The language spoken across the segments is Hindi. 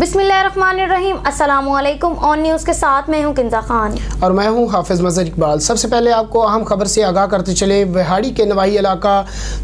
बिस्मिल्लाहिर्रहमानिर्रहीम। अस्सलामुअलैकुम। ऑन न्यूज़ के साथ मैं हूं किंजा खान और मैं हूं हाफिज मजहर इकबाल। सबसे पहले आपको अहम खबर से आगाह करते चले। विहाड़ी के नवाही इलाका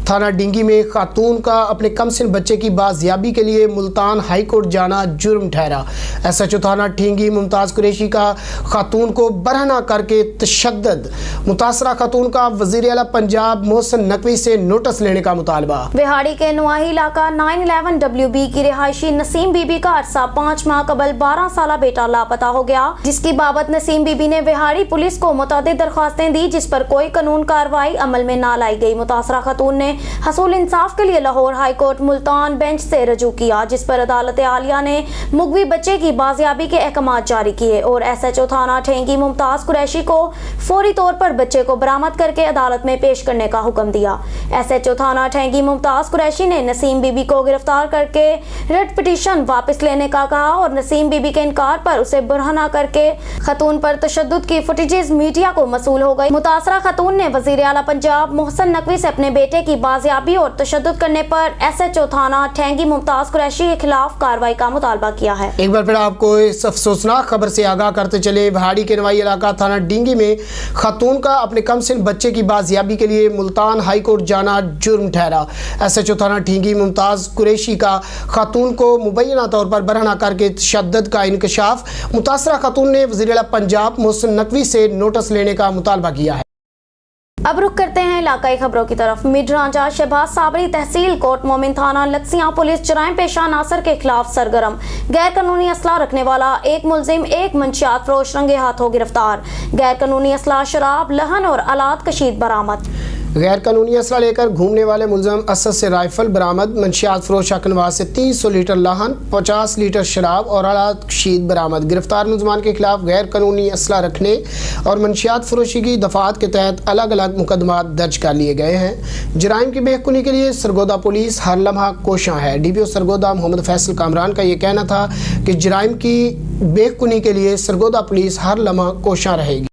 थाना डिंगी में खातून का अपने कमसिन बच्चे की बाजियाबी के लिए मुल्तान हाई कोर्ट जाना जुर्म ठहरा। SHO थाना डिंगी मुमताज़ कुरैशी का खातून को बरहना करके तशद्दुद। मुतासरा खातून का वज़ीर आला पंजाब मोहसिन नकवी से नोटिस लेने का मुतालबा। विहाड़ी के नवाही इलाका 911 WB की रिहायशी नसीम बीबी का 5 माह कबल 12 साला बेटा लापता हो गया, जिसकी बाबत नसीम बीबी ने विहाड़ी पुलिस को मुतादिद दरख्वास्तें दी, जिस पर कोई कानून कार्रवाई अमल में ना लाई गई। मुतासरा खातून ने हसूल इंसाफ के लिए Lahore high court Multan bench से रजू किया, जिस पर अदालत आलिया ने मुगवी बच्चे की बाजियाबी के अहकाम जारी किए और SHO थाना ठेंगी मुमताज कुरैशी को फौरी तौर पर बच्चे को बरामद करके अदालत में पेश करने का हुक्म दिया। SHO थाना ठेंगी मुमताज कुरैशी ने नसीम बीबी को गिरफ्तार करके रिट पिटीशन वापस लेने का कहा और नसीम बीबी के इनकार पर उसे बरहना करके खातून पर तशद्दुद की फुटेजेस मीडिया को मसूल हो गई। मुतासरा खातून ने वज़ीर आला पंजाब मोहसिन नकवी से अपने बेटे की बाजियाबी और तशद्दुद करने पर SHO थाना ठेंगी मुमताज कुरैशी के खिलाफ कार्रवाई का मुतालबा किया है। एक बार फिर आपको इस अफसोसनाक खबर से आगाह करते चले। विहाड़ी के नवाही इलाका थाना डिंगी में खातून का अपने कमसिन बच्चे की बाजियाबी के लिए मुल्तान हाई कोर्ट जाना जुर्म ठहरा। SHO थाना डिंगी मुमताज कुरैशी का खातून को मुबैना तौर पर बरहना करके तशद्दुद का इंकशाफ। मुतासरा खातून ने वज़ीर आला पंजाब मोहसिन नकवी से नोटिस लेने का मुतालबा किया है। अब रुक करते हैं इलाकाई खबरों की तरफ। मिडरांचा शहबाज साबरी तहसील कोट मोमिन थाना लक्सियां पुलिस जराइम पेशा नासर के खिलाफ सरगर्म। गैर कानूनी असला रखने वाला एक मुलजिम एक मंशियात फरोश रंगे हाथों गिरफ्तार। गैर कानूनी असला शराब लहन और आलात कशीद बरामद। गैर कानूनी असला लेकर घूमने वाले मुलजम असद से राइफल बरामद। मंशियात फरोश अकनवाज से 300 लीटर लाहन 50 लीटर शराब और आलात कशीद बरामद। गिरफ्तार मुलजमान के खिलाफ गैर कानूनी असला रखने और मंशियात फरोशी की दफात के तहत अलग अलग मुकदमा दर्ज कर लिए गए हैं। जराइम की बेहकुनी के लिए सरगोदा पुलिस हर लम्हा कोशां है। DPO सरगोदा मोहम्मद फैसल कामरान का ये कहना था कि जराइम की बेहकुनी के लिए सरगोदा पुलिस हर लम्हा कोशां रहेगी।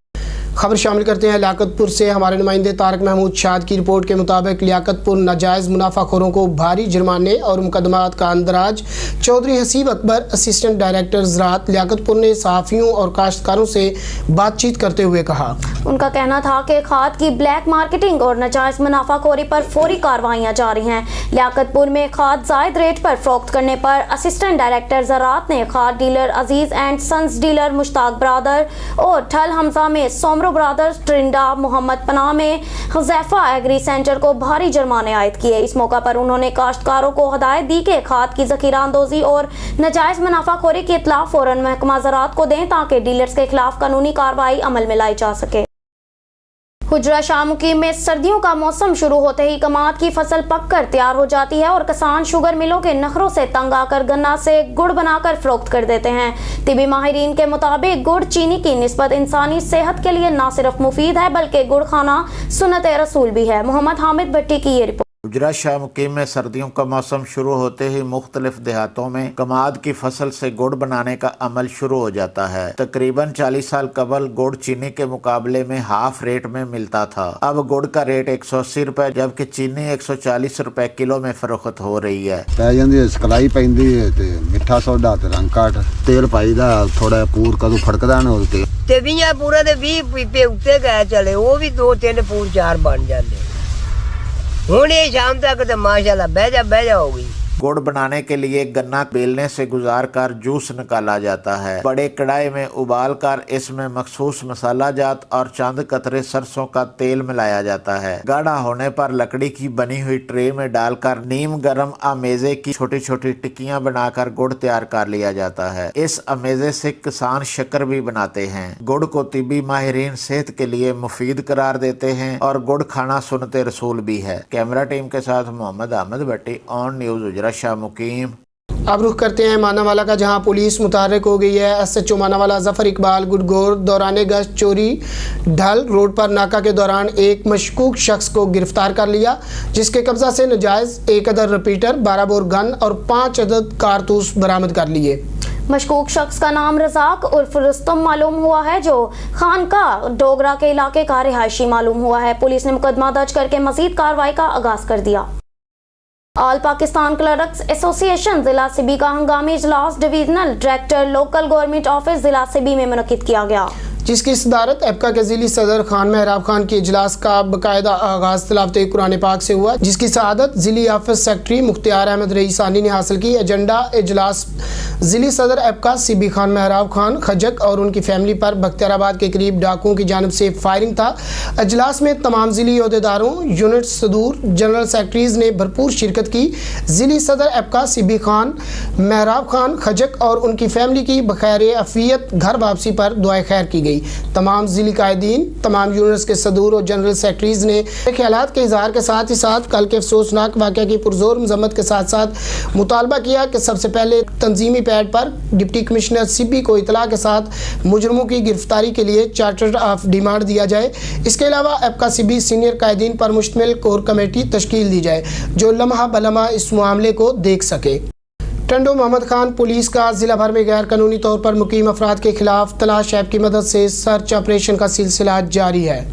खबर शामिल करते हैं लियाकतपुर से। हमारे नुमाइंदे तारक महमूद शाद की रिपोर्ट के मुताबिक लियाकतपुर नाजायज़ मुनाफाखोरों को भारी जुर्माने और मुकदमात का अंदराज। चौधरी हसीब अकबर असिस्टेंट डायरेक्टर ज़राअत लियाकतपुर ने सहाफ़ियों और काश्तकारों से बातचीत करते हुए कहा, उनका कहना था कि खाद की ब्लैक मार्केटिंग और नाजायज़ मुनाफाखोरी पर फौरी कार्रवाइयाँ जारी हैं। लियाकतपुर में खाद जायद रेट पर फरोख्त करने पर असिस्टेंट डायरेक्टर ज़राअत ने खाद dealer Aziz and sons dealer Mushtaq बरादर और ठल हमजा में सोमरो ब्रादर्स ट्रिंडा मोहम्मद पनाह में हुज़ैफा एग्री सेंटर को भारी जुर्माने आयद किए। इस मौका पर उन्होंने काश्तकारों को हिदायत दी कि खाद की ज़ख़ीरा अंदोज़ी और नाजायज़ मुनाफाखोरी की इत्तला फ़ौरन महकमा ज़राअत को दें ताकि डीलर्स के खिलाफ कानूनी कार्रवाई अमल में लाई जा सके। हुजरा शाह मुकीम में सर्दियों का मौसम शुरू होते ही कमाद की फसल पककर तैयार हो जाती है और किसान शुगर मिलों के नखरों से तंग आकर गन्ना से गुड़ बनाकर फरोख्त कर देते हैं। तिबी माहिरीन के मुताबिक गुड़ चीनी की निस्बत इंसानी सेहत के लिए न सिर्फ मुफीद है बल्कि गुड़ खाना सुन्नत रसूल भी है। मोहम्मद हामिद भट्टी की ये रिपोर्ट। हुजरा शाह मुकीम में सर्दियों का मौसम शुरू होते ही मुख्तलिफ देहातों में कमाद की फसल से गुड़ बनाने का अमल शुरू हो जाता है। तकरीबन 40 साल कबल गुड़ चीनी के मुकाबले में हाफ रेट में मिलता था। अब गुड़ का रेट 180 रुपए जबकि चीनी 140 रुपए किलो में फरोख्त हो रही है। सकलाई पैंदी है ते मिठा सोडा ते रंग काट तेल पाईदा थोड़ा पूर कदू फड़कदा ना तेल ते 20 पूरे दे 20 पीपे उत्ते गए चले वो भी 2-3 पूर 4 बन जाते। हुण ये शाम तक तो माशाल्लाह बहजा हो गई। गुड़ बनाने के लिए गन्ना बेलने से गुजार कर जूस निकाला जाता है। बड़े कढ़ाई में उबाल कर इसमें मखसूस मसाला जात और चंद कतरे सरसों का तेल मिलाया जाता है। गाढ़ा होने पर लकड़ी की बनी हुई ट्रे में डालकर नीम गरम अमेजे की छोटी छोटी टिक्कियां बनाकर गुड़ तैयार कर लिया जाता है। इस अमेजे से किसान शक्कर भी बनाते हैं। गुड़ को तिबी माहिरीन सेहत के लिए मुफीद करार देते हैं और गुड़ खाना सुन्नत रसूल भी है। कैमरा टीम के साथ मोहम्मद अहमद भट्टी, ऑन न्यूज़ शाह मुकीम। अब रुख करते हैं मानावाला का, जहां पुलिस मुतहर्रिक हो गई है। SHO मानावाला जफर इकबाल गुडगोर दौरान गश्त चोरी ढल रोड पर नाका के दौरान एक मशकूक शख्स को गिरफ्तार कर लिया, जिसके कब्जा से नाजायज़ 1 अदद रिपीटर 12 बोर गन और 5 अदद कारतूस बरामद कर लिए। मशकूक शख्स का नाम रजाक उर्फ रुस्तम मालूम हुआ है, जो खानका डोगरा के इलाके का रिहायशी मालूम हुआ है। पुलिस ने मुकदमा दर्ज करके मजीद कार्रवाई का आगाज कर दिया। ऑल पाकिस्तान क्लर्क्स एसोसिएशन जिला सिबी का हंगामी इजलास divisional director local government office जिला सिबी में मुनक्किद किया गया, जिसकी सदारत एपका के जिली सदर खान महराब खान के इजलास का बाकायदा आगाज तिलावत कुरान पाक से हुआ, जिसकी सआदत जिली ऑफिस सेक्रेटरी मुख्तियार अहमद रईसानी ने हासिल की। एजेंडा इजलास जिली सदर एपका सिबी खान महराब खान खजक और उनकी फैमिली पर बख्तियाराबाद के करीब डाकुओं की जानिब से फायरिंग था। इजलास में तमाम जिली अहदेदारों, यूनिट सदूर, जनरल सेक्रेटरीज ने भरपूर शिरकत की। जिली सदर एपका सिबी खान महराब खान खजक और उनकी फैमिली की बखैर अफियत घर वापसी पर दुआ खैर की गई। तमाम जिली कायदीन, तमाम यूनिट्स के सदूर और जनरल सेक्रेटरीज ने ख्यालात के इजहार के साथ ही साथ कल के अफसोसनाक वाक़या की पुरजोर मजम्मत के साथ साथ मुतालबा किया कि सबसे पहले तंजीमी पैड पर डिप्टी कमिश्नर सिबी को इतला के साथ मुजरमों की गिरफ्तारी के लिए चार्टर ऑफ डिमांड दिया जाए। इसके अलावा एपका सिबी सीनियर कायदीन पर मुश्तमिल कोर कमेटी तश्कील दी जाए जो लम्हा बलम्हा इस मामले को देख सके। टंडो मोहम्मद खान पुलिस का जिला भर में गैर कानूनी तौर पर मुकीम अफराद के खिलाफ तलाश ऐप की मदद से सर्च ऑपरेशन का सिलसिला जारी है।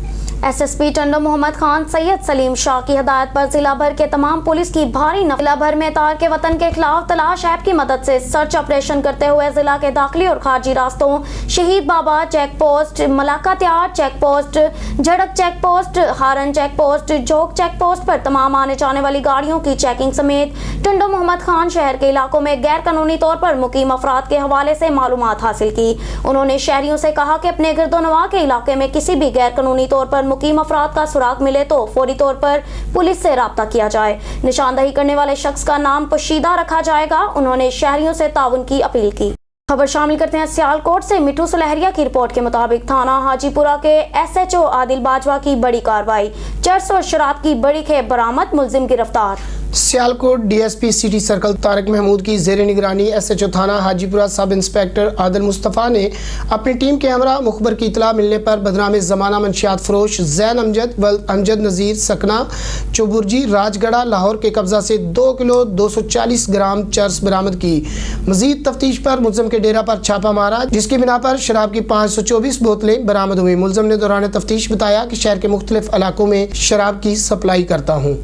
एसएसपी टंडो मोहम्मद खान सैयद सलीम शाह की हिदायत पर जिला भर के तमाम पुलिस की भारी जिला भर में तार के वतन के खिलाफ तलाश ऐप की मदद से सर्च ऑपरेशन करते हुए जिला के दाखिली और खारजी रास्तों, शहीद बाबा चेक पोस्ट, मलाका त्यार चेक पोस्ट, झड़क चेक पोस्ट, हारन चेक पोस्ट, जोक चेक पोस्ट पर तमाम आने जाने वाली गाड़ियों की चेकिंग समेत टंडो मोहम्मद खान शहर के इलाकों में गैर कानूनी तौर पर मुकीम अफराद के हवाले से मालूमात हासिल की। उन्होंने शहरियों से कहा कि अपने गिरदोनवा के इलाके में किसी भी गैर कानूनी तौर पर मुकीम अफराद का सुराग मिले तो फौरी तौर पर पुलिस से राब्ता किया जाए। निशानदही करने वाले शख्स का नाम पोशीदा रखा जाएगा। उन्होंने शहरियों से ताउन की अपील की। खबर शामिल करते हैं सियालकोट से। मिठू सुलहरिया की रिपोर्ट के मुताबिक थाना हाजीपुरा के एसएचओ आदिल बाजवा की बड़ी कार्रवाई, चरस और शराब की बड़ी खेप बरामद, मुलजिम गिरफ्तार। Sialkot DSP city circle Tariq Mahmood की जेर निगरानी एसएचओ थाना हाजीपुरा सब इंस्पेक्टर आदिल मुस्तफ़ा ने अपनी टीम के हमरा मुखबर की इतला मिलने पर बदनाम ज़माना मंशियात फरोश जैन अमजद व अमजद नज़ीर सकना चौबुर्जी राजगढ़ा लाहौर के कब्जा से 2 किलो 240 ग्राम चरस बरामद की। मजीद तफ्तीश पर मुलजिम के डेरा पर छापा मारा, जिसकी बिना पर शराब की 524 बोतलें बरामद हुई। मुलजिम ने दौरान तफ्तीश बताया कि शहर के मुख्तलिफ इलाकों में शराब की सप्लाई करता हूँ।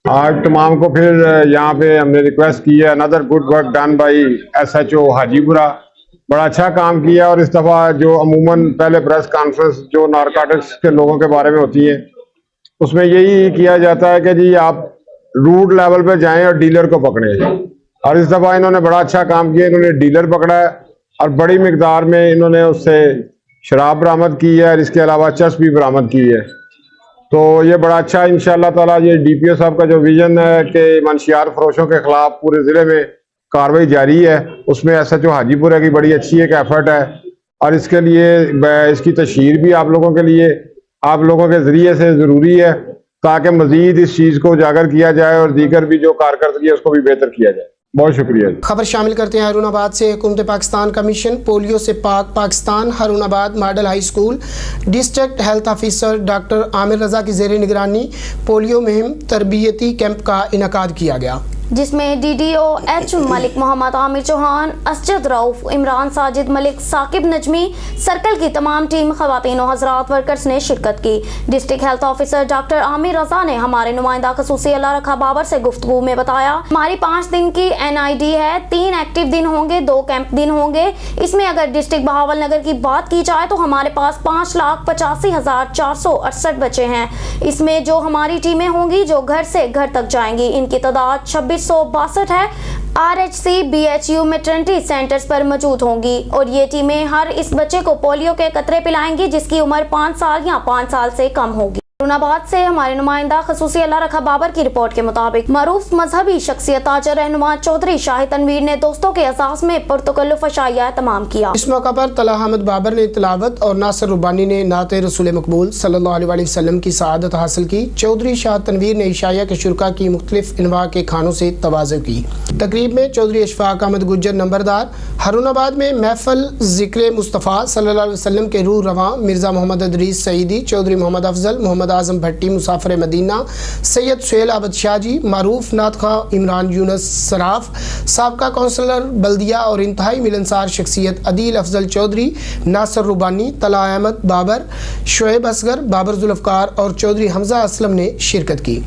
आज तमाम को फिर यहाँ पे हमने रिक्वेस्ट की है, another good work done by SHO Hajipura, बड़ा अच्छा काम किया। और इस दफ़ा जो अमूमन पहले प्रेस कॉन्फ्रेंस जो नारकोटिक्स के लोगों के बारे में होती है उसमें यही किया जाता है कि जी आप रूट लेवल पे जाएं और डीलर को पकड़ें, और इस दफ़ा इन्होंने बड़ा अच्छा काम किया। इन्होंने डीलर पकड़ा है और बड़ी मिकदार में इन्होंने उससे शराब बरामद की है और इसके अलावा चरस भी बरामद की है। तो ये बड़ा अच्छा इंशाअल्लाह ताला ये डीपीओ साहब का जो विजन है कि मंशियात फरोशों के खिलाफ पूरे ज़िले में कार्रवाई जारी है, उसमें एसएचओ हाजीपुरा की बड़ी अच्छी एक एफर्ट है। और इसके लिए इसकी तशहीर भी आप लोगों के लिए, आप लोगों के ज़रिए से ज़रूरी है ताकि मज़ीद इस चीज़ को उजागर किया जाए और दीगर भी जो कारकर्दगी है उसको भी बेहतर किया जाए। बहुत शुक्रिया। खबर शामिल करते हैं हारूनाबाद से। हुकूमत पाकिस्तान का मिशन पोलियो से Pak Pakistan Harunabad model high school district health officer doctor Aamir Raza की जेर निगरानी पोलियो मुहिम तरबियती कैंप का इनकाद किया गया, जिसमें DDO मलिक मोहम्मद आमिर चौहान, असजद रऊफ, इमरान साजिद मलिक, साकिब नजमी, सर्कल की तमाम टीम, खवातीन और हजरात वर्कर्स ने शिरकत की। District health officer doctor Aamir Raza ने हमारे नुमाइंदा खसूसी अल्लाह रखा बाबर से गुफ्तगू में बताया, हमारी 5 दिन की NID है, 3 एक्टिव दिन होंगे, 2 कैंप दिन होंगे। इसमें अगर डिस्ट्रिक्ट बहावल नगर की बात की जाए तो हमारे पास 5,85,468 बच्चे हैं। इसमें जो हमारी टीमें होंगी जो घर से घर तक जाएंगी, इनकी तादाद 2662 है। RHC BHU मैटरनिटी सेंटर्स पर मौजूद होंगी और ये टीमें हर इस बच्चे को पोलियो के कतरे पिलाएंगी जिसकी उम्र 5 साल या 5 साल से कम होगी। हारूनाबाद से हमारे नुमाइंदा खसूसी अल्लाह रखा बाबर की रिपोर्ट के मुताबिक मरूफ मजहबी शख्सियत ताजर रहनुमा चौधरी शाहिद तनवीर ने दोस्तों के एहसास में पुरतकल्लुफ अशाइया तमाम किया। इस मौका पर तला अहमद बाबर ने तिलावत और नासिर रुबानी ने नाते रसूल मकबूल सल्लल्लाहु अलैहि वसल्लम की सआदत हासिल की। चौधरी शाहिद तनवीर ने इशाया के शुरका की मुख्तलिफ इनवा के खानों से तवाज़ु की। तकरीब में चौधरी अशफाक अहमद गुज्जर नंबरदार, हारूनाबाद में महफल जिक्र मुस्तफ़ा सल्लल्लाहु अलैहि वसल्लम के रूह रवां मिर्ज़ा मोहम्मद अदरीस सईदी, चौधरी मोहम्मद अफजल, मोहम्मद आजम भट्टी मुसाफिर मदीना, सैयद सुहेल अबद शाहजी, मारूफ नात खां, इमरान यूनस सराफ, साबका कौंसलर बल्दिया और इंतहाई मिलनसार शख्सियत अदील अफजल चौधरी, नासिर रुबानी, तला अहमद बाबर, शोएब असगर, बाबर जुल्फ़कार और चौधरी हमजा असलम ने शिरकत की।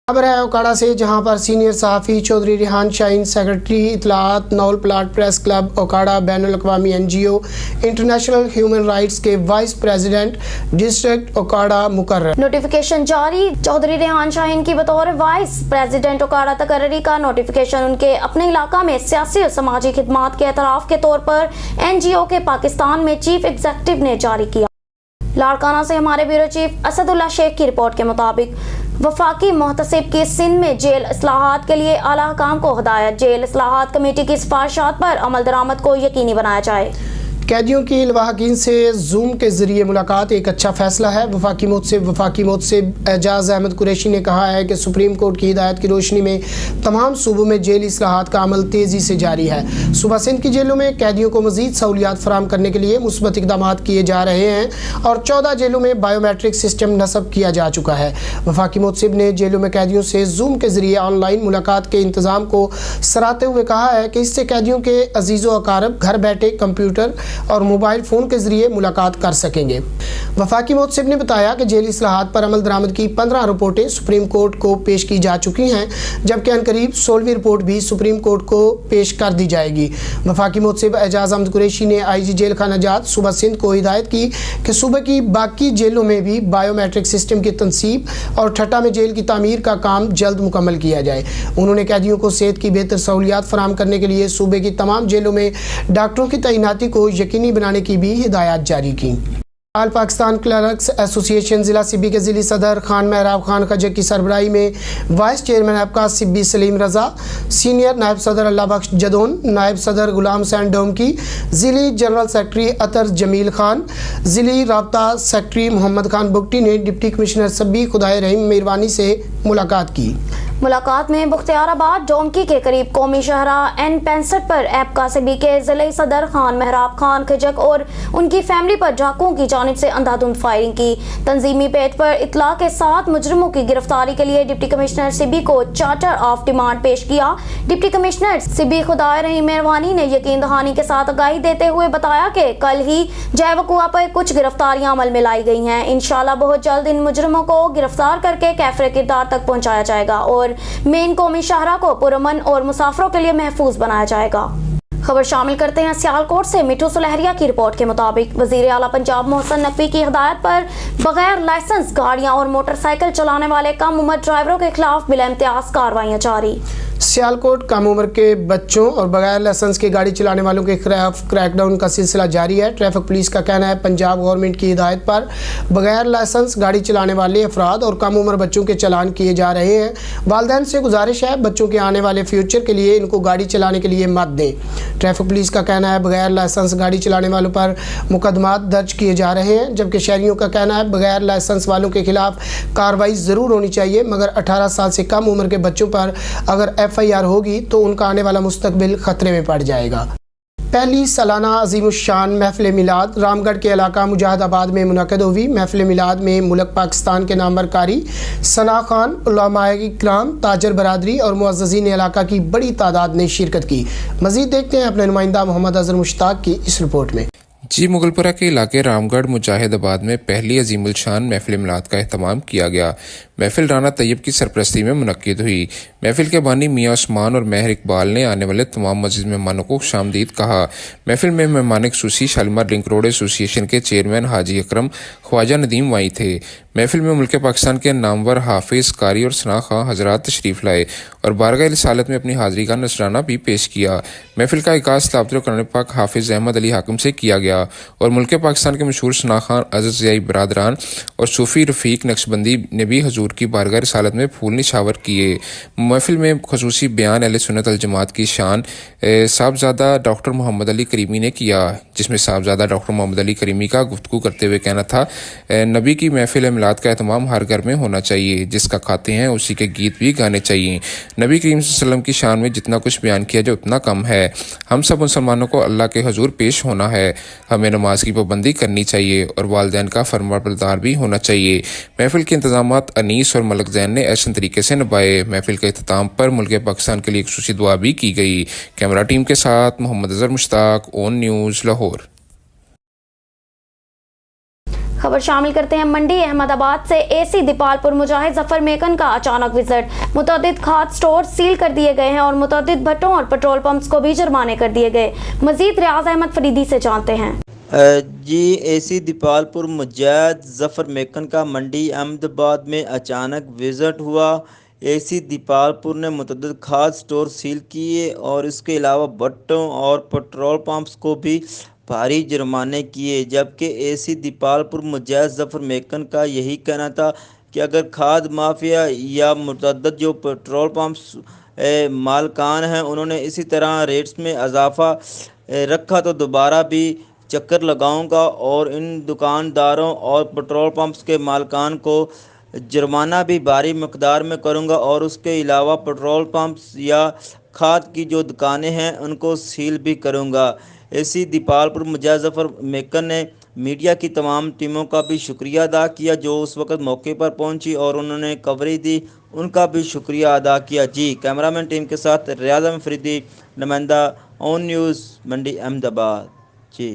खबर है ओकाड़ा से, जहां पर सीनियर सहाफ़ी चौधरी रिहान शाहीन सेक्रेटरी इतलात नौल प्लाट प्रेस क्लब ओकाड़ा बैनुल अक़वामी NGO इंटरनेशनल ह्यूमन राइट्स के वाइस प्रेसिडेंट डिस्ट्रिक्ट ओकाड़ा मुकर्रर। नोटिफिकेशन जारी। चौधरी रिहान शाहीन की बतौर वाइस प्रेसिडेंट ओकाड़ा तकर्री का नोटिफिकेशन उनके अपने इलाका में सियासी और समाजी खिदमात के एतराफ़ के तौर पर NGO के पाकिस्तान में चीफ एग्जीक्यूटिव ने जारी किया। लाड़काना से हमारे ब्यूरो चीफ असदुल्ला शेख की रिपोर्ट के मुताबिक वफाकी मोहतसिब की सिंध में जेल इस्लाहात के लिए आला हुकाम को हिदायत। जेल इस्लाहात कमेटी की सिफारिशात पर अमल दरामद को यकीनी बनाया जाए। कैदियों की लवाहकीन से जूम के जरिए मुलाकात एक अच्छा फैसला है। वफाकी मोहतसिब एजाज अहमद कुरैशी ने कहा है कि सुप्रीम कोर्ट की हिदायत की रोशनी में तमाम सूबों में जेल इस्लाहात का अमल तेज़ी से जारी है। सूबा सिंध की जेलों में कैदियों को मजीद सहूलियात फराहम करने के लिए मुस्बत इकदाम किए जा रहे हैं और 14 जेलों में बायोमेट्रिक सिस्टम नस्ब किया जा चुका है। वफाकी मोहतसिब ने जेलों में कैदियों से जूम के जरिए ऑनलाइन मुलाकात के इंतज़ाम को सराहते हुए कहा है कि इससे कैदियों के अजीज़ो अकारब घर बैठे कंप्यूटर और मोबाइल फ़ोन के जरिए मुलाकात कर सकेंगे। वफाकी मोहतसिब ने बताया कि जेल इस्लाहात पर अमल दरामद की 15 रिपोर्टें सुप्रीम कोर्ट को पेश की जा चुकी हैं, जबकि अनकरीब 16वीं रिपोर्ट भी सुप्रीम कोर्ट को पेश कर दी जाएगी। वफाकी मोहतसिब एजाज अहमद कुरैशी ने IG जेल खाना जात सूबा सिंध को हिदायत की कि सूबे की बाकी जेलों में भी बायोमेट्रिक सिस्टम की तनसीब और ठट्टा में जेल की तामीर का काम जल्द मुकम्मल किया जाए। उन्होंने कैदियों को सेहत की बेहतर सहूलियात फराहम करने के लिए सूबे की तमाम जेलों में डॉक्टरों की तैनाती को यकीनी बनाने की भी हिदायत जारी की। आल पाकिस्तान क्लर्क्स एसोसिएशन ज़िला सिब्बी के ज़िली सदर खान महराब खान खजर की सरबराही में वाइस चेयरमैन अबका सिब्बी सलीम रज़ा, सीनियर नायब सदर अल्लाह बख्श जदोन, नायब सदर गुलाम हुसैन डोमकी, ज़िली जनरल सेक्रेटरी अतर जमील खान, ज़िली राब्ता सेक्रेटरी मोहम्मद खान बुगटी ने डिप्टी कमिश्नर सब्बी खुदाए रहीम मेरवानी से मुलाकात की। मुलाकात में बुख्तियाराबाद डोमकी के करीब कौमी शहरा N65 पर एबका सिब्बी के ज़िले सदर खान महराब खान खजक और उनकी फैमिली पर डाकुओं की जानिब से अंधाधुंध फायरिंग की। तंजीमी पेज पर इतला के साथ मुजरिमों की गिरफ्तारी के लिए डिप्टी कमिश्नर सिब्बी को चार्टर ऑफ डिमांड पेश किया। डिप्टी कमिश्नर सिब्बी खुदाए रहीम मेरवानी ने यकीन दहानी के साथ आगाही देते हुए बताया कि कल ही जय वकुआ पर कुछ गिरफ्तारियां अमल में लाई गई हैं। इंशाल्लाह बहुत जल्द इन मुजरिमों को गिरफ्तार करके कैफरे किरदार तक पहुंचाया जाएगा और मेन कौमी शहरा को पुरअमन और मुसाफिरों के लिए महफूज बनाया जाएगा। खबर शामिल करते हैं सियालकोट से। मिठू सुलहरिया की रिपोर्ट के मुताबिक वजीर आला पंजाब मोहसिन नकवी की हिदायत पर बगैर लाइसेंस गाड़ियां और मोटरसाइकिल चलाने वाले कम उम्र ड्राइवरों के खिलाफ बिला इम्तियाज कार्रवाइयां जारी। सियालकोट कम उम्र के बच्चों और बगैर लाइसेंस की गाड़ी चलाने वालों के खिलाफ क्रैकडाउन का सिलसिला जारी है। ट्रैफिक पुलिस का कहना है पंजाब गवर्नमेंट की हिदायत पर बगैर लाइसेंस गाड़ी चलाने वाले अफराद और कम उम्र बच्चों के चालान किए जा रहे हैं। वालिदैन से गुजारिश है बच्चों के आने वाले फ्यूचर के लिए इनको गाड़ी चलाने के लिए मत दें। ट्रैफिक पुलिस का कहना है बगैर लाइसेंस गाड़ी चलाने वालों पर मुकदमात दर्ज किए जा रहे हैं, जबकि शहरियों का कहना है बगैर लाइसेंस वालों के खिलाफ कार्रवाई ज़रूर होनी चाहिए, मगर 18 साल से कम उम्र के बच्चों पर अगर FIR होगी तो उनका आने वाला मुस्तकबिल खतरे में पड़ जाएगा। पहली सालाना अजीमुशान महफिल मिलाद रामगढ़ के इलाका मुजाहिदाबाद में मुनक़िद हुई। महफिल मिलाद में मुल्क पाकिस्तान के नामवर कारी सना खान, उलमाए इकराम, ताजर बरादरी और मुअज़्ज़ज़ीन इलाका की बड़ी तादाद ने शिरकत की। मज़ीद देखते हैं अपने नुमाइंदा मोहम्मद अज़हर मुश्ताक की इस रिपोर्ट में। जी मुगलपुरा के इलाके रामगढ़ मुजाहिदाबाद में पहली अजीमुल शान महफिल मिलाद का एहतमाम किया गया। महफिल राना तैयब की सरपरस्ती में मुनक्किद हुई। महफिल के बानी मियाँ उस्मान और महर इकबाल ने आने वाले तमाम मज़ीद मेहमानों को खुशामदीद कहा। महफिल में मेहमान खुसूसी शालीमार लिंक रोड एसोसिएशन के चेयरमैन हाजी अकरम ख्वाजा नदीम वाई थे। महफिल में मुल्क पाकिस्तान के नामवर हाफिज कारी और सना खां हजरात तशरीफ लाए और बारगाह रिसालत में अपनी हाजिरी का नजराना भी पेश किया। महफिल का आगाज़ ताबतुल कुरान पाक हाफिज अहमद अली हाकिम से किया गया और मुल्क पाकिस्तान के मशहूर सना खां अज़ीज़ ज़ियाई बरादरान और सूफ़ी रफ़ीक नक्शबंदी ने भी हजूर की बारगाह रिसालत में फूल निशावर किए। महफिल में खसूसी बयान अहले सुन्नत अल जमात की शान साहबजादा डॉक्टर मोहम्मद अली करीमी ने किया, जिसमें साहबजादा डॉक्टर मोहम्मद अली करीमी का गुफ्तगू करते हुए कहना था, नबी की महफिल मिलाद का एहतमाम हर घर में होना चाहिए, जिसका खाते हैं उसी के गीत भी गाने चाहिए। नबी करीम सल्लल्लाहु अलैहि वसल्लम की शान में जितना कुछ बयान किया जाए उतना कम है। हम सब मुसलमानों को अल्लाह के हजूर पेश होना है, हमें नमाज की पाबंदी करनी चाहिए और वालिदैन का फरमाबरदार भी होना चाहिए। महफिल के इंतजामात अनीस और मलक जैन ने ऐसे तरीके से निभाए। महफिल के इख्तिताम पर मुल्क पाकिस्तान के लिए एक खुसूसी दुआ भी की गई। कैमरा टीम के साथ मोहम्मद अज़हर मुश्ताक, ON न्यूज़, लाहौर। खबर शामिल करते हैं मंडी अहमदाबाद से। एसी दीपालपुर मुजाहिद जफर मेकन का अचानक विजिट। मुतअद्दिद खाद स्टोर सील कर दिए गए हैं और मुतअद्दिद भट्टों और पेट्रोल पंप्स को भी जुर्माने कर दिए गए। मजीद रियाज अहमद फरीदी से जानते हैं। जी, एसी दीपालपुर मुजाहिद जफर मेकन का मंडी अहमदाबाद में अचानक विजिट हुआ। एसी दीपालपुर ने मुतअद्दिद खाद स्टोर सील किए और इसके अलावा भट्टों और पेट्रोल पंप्स को भी भारी जुर्माने किए, जबकि एसी दीपालपुर मुजाहिद जफर मेकन का यही कहना था कि अगर खाद माफिया या मुतअद्दिद जो पेट्रोल पंप्स मालकान हैं उन्होंने इसी तरह रेट्स में इजाफा रखा तो दोबारा भी चक्कर लगाऊंगा और इन दुकानदारों और पेट्रोल पंप्स के मालकान को जुर्माना भी भारी मकदार में करूंगा और उसके अलावा पेट्रोल पंप्स या खाद की जो दुकानें हैं उनको सील भी करूंगा। एसी दीपालपुर मुजाहिद जफर मेकन ने मीडिया की तमाम टीमों का भी शुक्रिया अदा किया जो उस वक्त मौके पर पहुंची और उन्होंने कवरेज दी, उनका भी शुक्रिया अदा किया। जी, कैमरामैन टीम के साथ रियाज अहमद फरीदी, नुमाइंदा ऑन न्यूज़ मंडी अहमदाबाद। जी,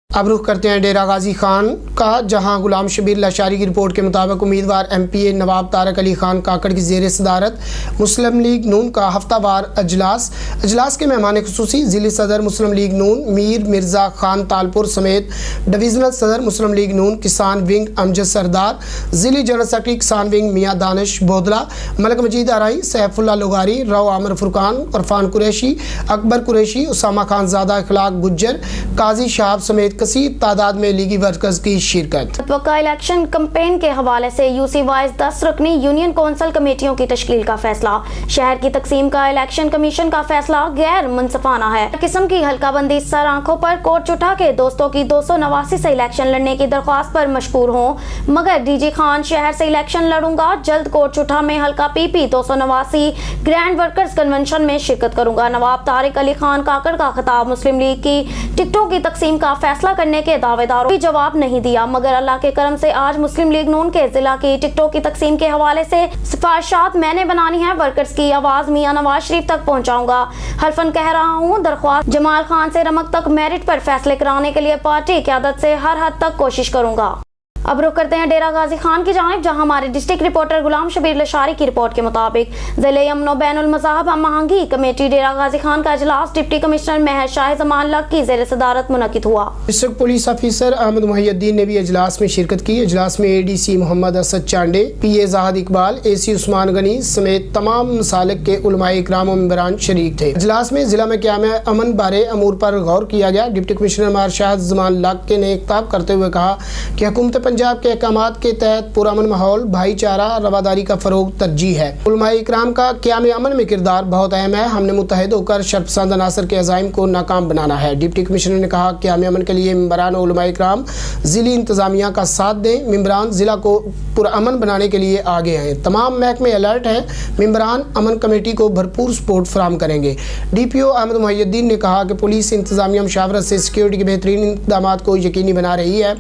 अब रुख करते हैं डेरा गाजी खान का, जहां गुलाम शबीर लाशारी की रिपोर्ट के मुताबिक उम्मीदवार MPA नवाब तारक अली खान काकड़ की ज़ेर सदारत मुस्लिम लीग नून का हफ्तावार अजलास के मेहमान खुसूसी ज़िली सदर मुस्लिम लीग नून मीर मिर्ज़ा खान तालपुर समेत डिवीज़नल सदर मुस्लिम लीग नून किसान विंग अमजद सरदार, ज़िली जनरल सेक्रेटरी किसान विंग मियाँ दानिश बोदला, मलक मजीद आराई, सैफुल्ला लोगारी, राव आमिर फुरकान, इरफान कुरैशी, अकबर कुरैशी, उसामा खान ज़ादा, इखलाक गुज्जर, काजी शहाब समेत कसीर तादाद में लीगी वर्कर्स की शिरकत। मतवक्का इलेक्शन कैंपेन के हवाले से यूसी वाइज 10 रुकनी यूनियन कौंसिल कमेटियों की तश्कील का फैसला। शहर की तकसीम का इलेक्शन कमीशन का फैसला गैर मुनसफाना है। किस्म की हल्काबंदी सर आंखों पर कोर्ट उठा के दोस्तों की 289 से इलेक्शन लड़ने की दरख्वास्त पर मशकूर हों, मगर डीजी खान शहर से इलेक्शन लड़ूंगा, जल्द कोर्ट उठा में हल्का PP 289 ग्रैंड वर्कर्स कन्वेंशन में शिरकत करूंगा। नवाब तारिक अली खान काकड़ का खिताब। मुस्लिम लीग की टिकटों की तकसीम का फैसला करने के दावेदारों भी जवाब नहीं दिया, मगर अल्लाह के करम से आज मुस्लिम लीग नून के जिला की टिकटों की तकसीम के हवाले से सिफारिशात मैंने बनानी है। वर्कर्स की आवाज मियां नवाज शरीफ तक पहुंचाऊंगा। हल्फन कह रहा हूं, दरख्वास्त जमाल खान से रमक तक मेरिट पर फैसले कराने के लिए पार्टी क़यादत से हर हद तक कोशिश करूंगा। अब रुख करते हैं डेरा गाजी खान की जानिब, जहां हमारे डिस्ट्रिक्ट रिपोर्टर गुलाम शबीर लशारी की रिपोर्ट के मुताबिक ज़िले अमनो बैनुल मज़ाहब महंगी कमेटी डेरा गाजी खान का इजलास डिप्टी कमिश्नर महर शाह जमान लक की ज़ेर सदारत मुनक़िद हुआ। District police officer Ahmad Mohiuddin ने भी इजलास में शिरकत की। इजलास में ADC Mohammad Asad Chande, PA Zahid Iqbal, AC Usman Ghani समेत तमाम मसालिक के उलमाए इकराम और मेंबरान शरीक थे। इजलास में जिला में क़याम अमन बारे अमूर पर गौर किया गया। Deputy commissioner Mehar Shah Zaman luck ने खिताब करते हुए कहा कि हुकूमत पंजाब के अहकामात के तहत पुरअमन माहौल, भाईचारा, रवादारी का फरोग तरजीह है। उलमाए इकराम का क़याम अमन में किरदार बहुत अहम है। हमने मुत्तहिद होकर शर्पसंद अनासर के अज़ाइम को नाकाम बनाना है। डिप्टी कमिश्नर ने कहा क़याम अमन के लिए मेंबरान और उलमाए इकराम ज़िली इंतज़ामिया का साथ दें। मेंबरान ज़िला को पुरअमन बनाने के लिए आगे हैं। तमाम महकमे अलर्ट हैं। मेंबरान अमन कमेटी को भरपूर सपोर्ट फराहम करेंगे। DPO अहमद मुहियुद्दीन ने कहा कि पुलिस इंतज़ामिया मशावरत से सिक्योरिटी के बेहतरीन इंतजाम को यकीनी बना रही है।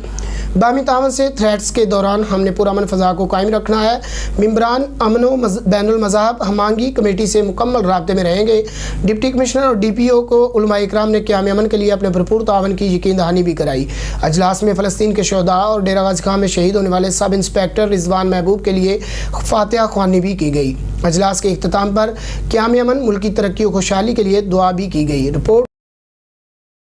बामी तावन से थ्रेट्स के दौरान हमने पुरअमन फ़ज़ा को कायम रखना है। मेंबरान अमनो बैनुल मज़ाहब हमांगी कमेटी से मुकम्मल राब्ते में रहेंगे। डिप्टी कमिश्नर और DPO को उलमाए इकराम ने क़याम अमन के लिए अपने भरपूर तावन की यकीन दहानी भी कराई। अजलास में फ़लस्तीन के शहदा और डेरा गाजी खान में शहीद होने वाले सब इंस्पेक्टर रिजवान महबूब के लिए फातिहा ख्वानी भी की गई। अजलास के इख्तिताम पर क़याम अमन मुल्क की तरक्की और खुशहाली के लिए दुआ भी की गई। रिपोर्ट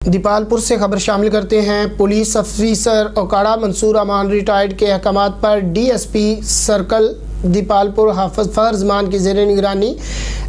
दीपालपुर से खबर शामिल करते हैं। पुलिस ऑफिसर ओकाड़ा मंसूर अमान रिटायर्ड के अहकामात पर DSP सर्कल दीपालपुर हाफिज फर जमान की ज़ेर निगरानी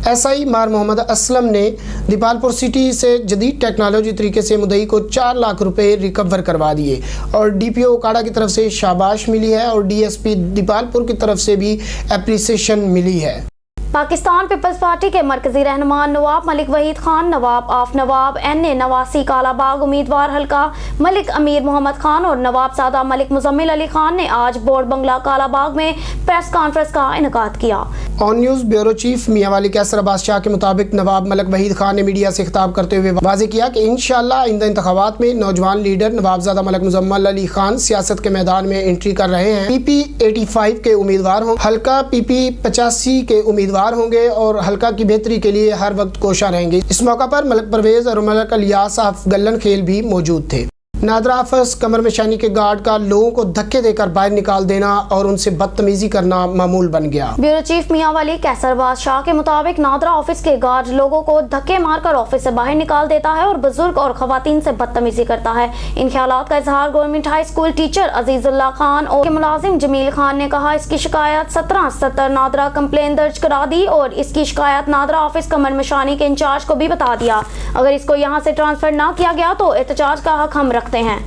SI मार मोहम्मद असलम ने दीपालपुर सिटी से जदीद टेक्नोलॉजी तरीके से मुद्दई को 4 लाख रुपए रिकवर करवा दिए और DPO ओकाड़ा की तरफ से शाबाश मिली है और DSP दीपालपुर की तरफ से भी एप्रिसिएशन मिली है। पाकिस्तान पीपल्स पार्टी के मरकजी रहनुमा नवाब मलिक वहीद खान, नवाब आफ नवाब NA नवासी कालाबाग उम्मीदवार हल्का मलिक अमीर मोहम्मद खान और नवाब सादा मलिक मुजम्मिल अली खान ने आज बोर्ड बंगला कालाबाग में प्रेस कॉन्फ्रेंस का इनेकाद किया। ऑन न्यूज़ ब्यूरो चीफ मियां वाली कैसर अब्बास शाह के मुताबिक नवाब मलिक वहीद खान ने मीडिया से खिताब करते हुए वाज़ेह किया कि इंशाअल्लाह आइंदा इंतखाबात में नौजवान लीडर नवाबजादा मलिक मुजम्मिल अली खान सियासत के मैदान में एंट्री कर रहे हैं। PP 85 के उम्मीदवार हों, हल्का PP 85 के उम्मीदवार होंगे और हल्का की बेहतरी के लिए हर वक्त कोशा रहेंगे। इस मौका पर मलिक परवेज और मलिक अलियास ऑफ गल्लन खेल भी मौजूद थे। नादरा हाफिज कमर मेशानी के गार्ड का लोगों को धक्के देकर बाहर निकाल देना और उनसे बदतमीजी करना मामूल बन गया। ब्यूरो चीफ मियां वली कैसर बादशाह के मुताबिक नादरा ऑफिस के गार्ड लोगों को धक्के मारकर ऑफिस से बाहर निकाल देता है और बुजुर्ग और खवातीन से बदतमीजी करता है। इन ख्यालात का इजहार government high school teacher Azizullah Khan और मुलाजिम जमील खान ने कहा। इसकी शिकायत 1770 नादरा कंप्लेन दर्ज करा दी और इसकी शिकायत नादरा ऑफिस कमर मेशानी के इंचार्ज को भी बता दिया। अगर इसको यहाँ से ट्रांसफर ना किया गया तो एहतजाज का हक हम रखते हैं।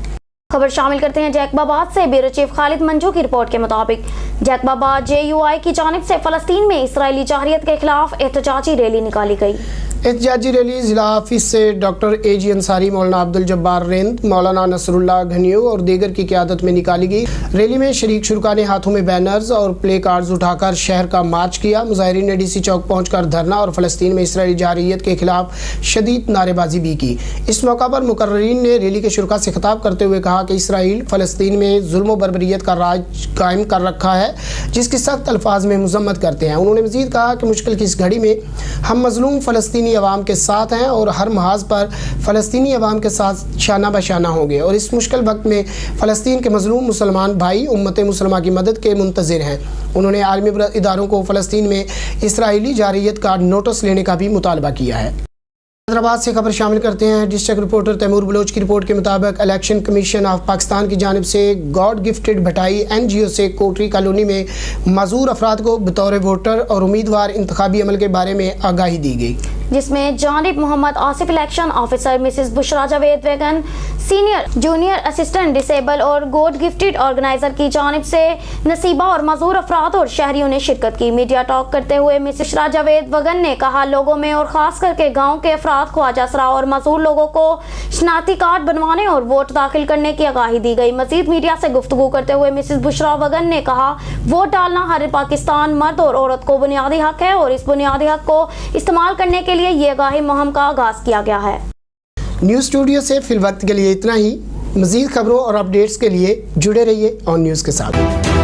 खबर शामिल करते हैं जैकबाबाद से। ब्यूरो चीफ खालिद मंजू की रिपोर्ट के मुताबिक जैकबाबाद JUI की जानिब से फलस्तीन में इसराइली जारहियत के खिलाफ एहतजाजी रैली निकाली गई। एहतजाजी रैली जिला ऑफिस से डॉक्टर AG अंसारी, मौलाना अब्दुल जब्बार रेंद, मौलाना नसरुल्लाह घनियो और दीगर की क़यादत में निकाली गई। रैली में शरीक शुरका ने हाथों में बैनर्स और प्ले कार्ड्स उठाकर शहर का मार्च किया। मुजाहिरीन ने DC चौक पहुंचकर धरना और फलस्तीन में इसराइली जारहियत के खिलाफ शदीद नारेबाजी भी की। इस मौका पर मुकर्रीन ने रैली के शुरका से खिताब करते हुए कहा कि इसराइल फलस्तीन में जुल्म व बर्बरियत का राज कायम कर रखा है, जिसकी सख्त अल्फाज में मजम्मत करते हैं। उन्होंने मजीद कहा कि मुश्किल की इस घड़ी में हम मजलूम फलस्तीनी अवाम के साथ हैं और हर महाज पर फलस्तीनी अवाम के साथ शाना बशाना होंगे और इस मुश्किल वक्त में फलस्तीन के मजलूम मुसलमान भाई उम्मत मुसलमा की मदद के मुंतज़िर हैं। उन्होंने आलमी इदारों को फलस्तीन में इसराइली जारहियत का नोटिस लेने का भी मुतालबा किया है। हैदराबाद से खबर शामिल करते हैं। डिस्ट्रिक्ट रिपोर्टर तैमूर बलोच की रिपोर्ट के मुताबिक इलेक्शन कमीशन ऑफ पाकिस्तान की जानिब से गॉड गिफ्टेड भटाई NGO से कोटरी कॉलोनी में माजूर अफराद को बतौर वोटर और उम्मीदवार इंतखाबी अमल के बारे में आगाही दी गई, जिसमें जानिब Muhammad Asif election officer, Mrs Bushra Javed वेगन, सीनियर जूनियर असिस्टेंट डिसेबल और गॉड गिफ्टेड ऑर्गेनाइजर की जानिब से नसीबा और माजूर अफराद और शहरियों ने शिरकत की। मीडिया टॉक करते हुए मिसेस बुशरा जावेद वेगन ने कहा, लोगों में और खास करके गाँव के अफराद, ख्वाजा सरा और मजूर लोगों को शनाख्ती कार्ड बनवाने और वोट दाखिल करने की आगाही दी गई। मजीद मीडिया से गुफ्तगू करते हुए मिसेस बुशरा वेगन ने कहा, वोट डालना हर पाकिस्तान मर्द और औरत को बुनियादी हक है और इस बुनियादी हक को इस्तेमाल करने के लिए ये आगाही मुहिम का आगाज किया गया है। न्यूज़ स्टूडियो से फिल वक्त के लिए इतना ही। मजीद खबरों और अपडेट्स के लिए जुड़े रहिए ऑन न्यूज़ के साथ।